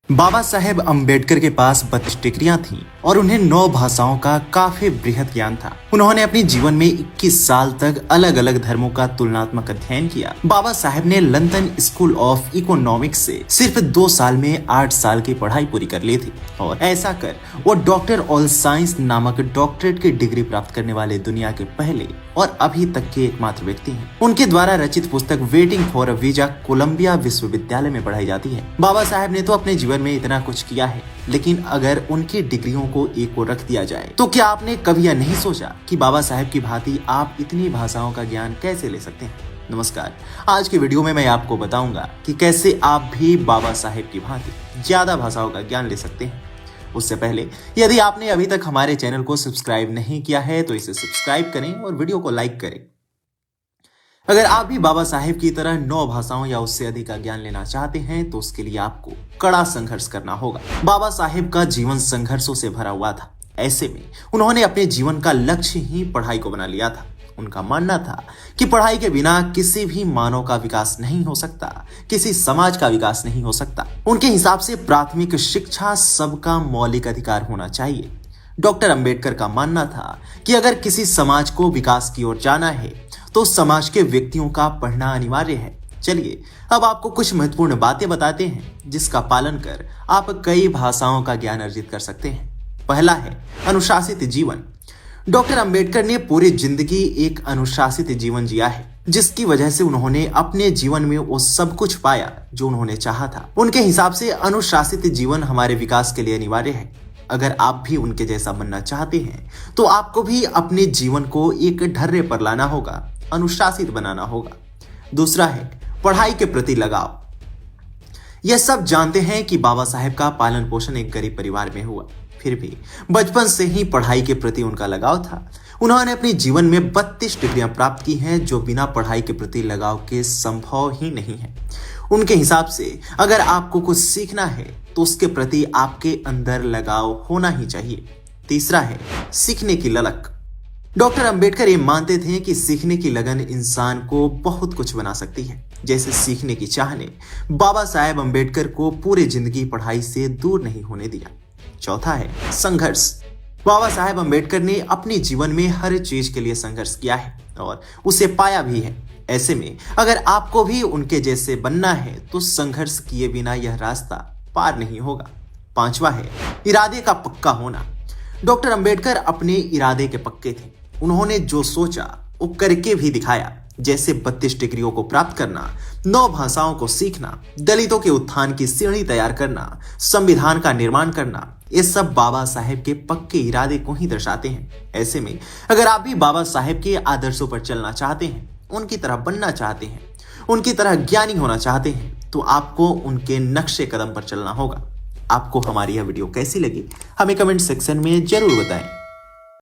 बाबा साहेब अम्बेडकर के पास 32 डिग्रियां थीं और उन्हें 9 भाषाओं का काफी बृहद ज्ञान था। उन्होंने अपने जीवन में 21 साल तक अलग अलग धर्मों का तुलनात्मक अध्ययन किया। बाबा साहेब ने लंदन स्कूल ऑफ इकोनॉमिक्स से सिर्फ 2 साल में 8 साल की पढ़ाई पूरी कर ली थी और ऐसा कर वो डॉक्टर ऑल साइंस नामक डॉक्टरेट की डिग्री प्राप्त करने वाले दुनिया के पहले और अभी तक के एकमात्र व्यक्ति हैं। उनके द्वारा रचित पुस्तक waiting for a visa Columbia विश्वविद्यालय में पढ़ाई जाती है। बाबा साहेब ने तो अपने जीवन में इतना कुछ किया है, लेकिन अगर उनकी डिग्रियों को एक ओर रख दिया जाए तो क्या आपने कभी यह नहीं सोचा कि बाबा साहेब की भांति आप इतनी भाषाओं का ज्ञान कैसे ले सकते हैं। नमस्कार, आज की वीडियो में मैं आपको बताऊंगा कि कैसे आप भी बाबा साहेब की भांति ज्यादा भाषाओं का ज्ञान ले सकते हैं। उससे पहले यदि आपने अभी तक हमारे चैनल को सब्सक्राइब नहीं किया है तो इसे सब्सक्राइब करें और वीडियो को लाइक करें। अगर आप भी बाबा साहेब की तरह 9 भाषाओं या उससे अधिक का ज्ञान लेना चाहते हैं तो उसके लिए आपको कड़ा संघर्ष करना होगा। बाबा साहेब का जीवन संघर्षों से भरा हुआ था। ऐसे में उन्होंने अपने जीवन का लक्ष्य ही पढ़ाई को बना लिया था। उनका मानना था कि पढ़ाई के बिना किसी भी मानव का विकास नहीं हो सकता, किसी समाज का विकास नहीं हो सकता। उनके हिसाब से प्राथमिक शिक्षा सबका मौलिक अधिकार होना चाहिए। डॉक्टर अंबेडकर का मानना था कि अगर किसी समाज को विकास की ओर जाना है तो समाज के व्यक्तियों का पढ़ना अनिवार्य है। चलिए अब आपको कुछ महत्वपूर्ण बातें बताते हैं जिसका पालन कर आप कई भाषाओं का ज्ञान अर्जित कर सकते हैं। पहला है अनुशासित जीवन। डॉक्टर अंबेडकर ने पूरी जिंदगी एक अनुशासित जीवन जिया है, जिसकी वजह से उन्होंने अपने जीवन में वो सब कुछ पाया जो उन्होंने चाहा था। उनके हिसाब से अनुशासित जीवन हमारे विकास के लिए अनिवार्य है। अगर आप भी उनके जैसा बनना चाहते हैं तो आपको भी अपने जीवन को एक ढर्रे पर लाना होगा, अनुशासित बनाना होगा। दूसरा है पढ़ाई के प्रति लगाव। यह सब जानते हैं कि बाबा साहेब का पालन पोषण एक गरीब परिवार में हुआ, फिर भी बचपन से ही पढ़ाई के प्रति उनका लगाव था। उन्होंने अपने जीवन में 32 डिग्रियां प्राप्त की हैं जो बिना पढ़ाई के प्रति लगाव के संभव ही नहीं है। उनके हिसाब से अगर आपको कुछ सीखना है तो उसके प्रति आपके अंदर लगाव होना ही चाहिए। तीसरा है सीखने की ललक। डॉक्टर अंबेडकर ये मानते थे कि सीखने की लगन इंसान को बहुत कुछ बना सकती है। जैसे सीखने की चाह ने बाबा साहेब अम्बेडकर को पूरी जिंदगी पढ़ाई से दूर नहीं होने दिया। चौथा है संघर्ष। बाबा साहेब अम्बेडकर ने अपने जीवन में हर चीज के लिए संघर्ष किया है और उसे पाया भी है। ऐसे में अगर आपको भी उनके जैसे बनना है तो संघर्ष किए बिना यह रास्ता पार नहीं होगा। पांचवा है इरादे का पक्का होना। डॉक्टर अंबेडकर अपने इरादे के पक्के थे। उन्होंने जो सोचा वो करके भी दिखाया, जैसे 32 डिग्रियों को प्राप्त करना, 9 भाषाओं को सीखना, दलितों के उत्थान की सीढ़ी तैयार करना, संविधान का निर्माण करना। ये सब बाबा साहेब के पक्के इरादे को ही दर्शाते हैं। ऐसे में अगर आप भी बाबा साहेब के आदर्शों पर चलना चाहते हैं, उनकी तरह बनना चाहते हैं, उनकी तरह ज्ञानी होना चाहते हैं तो आपको उनके नक्शे कदम पर चलना होगा। आपको हमारी यह वीडियो कैसी लगी हमें कमेंट सेक्शन में जरूर बताएं।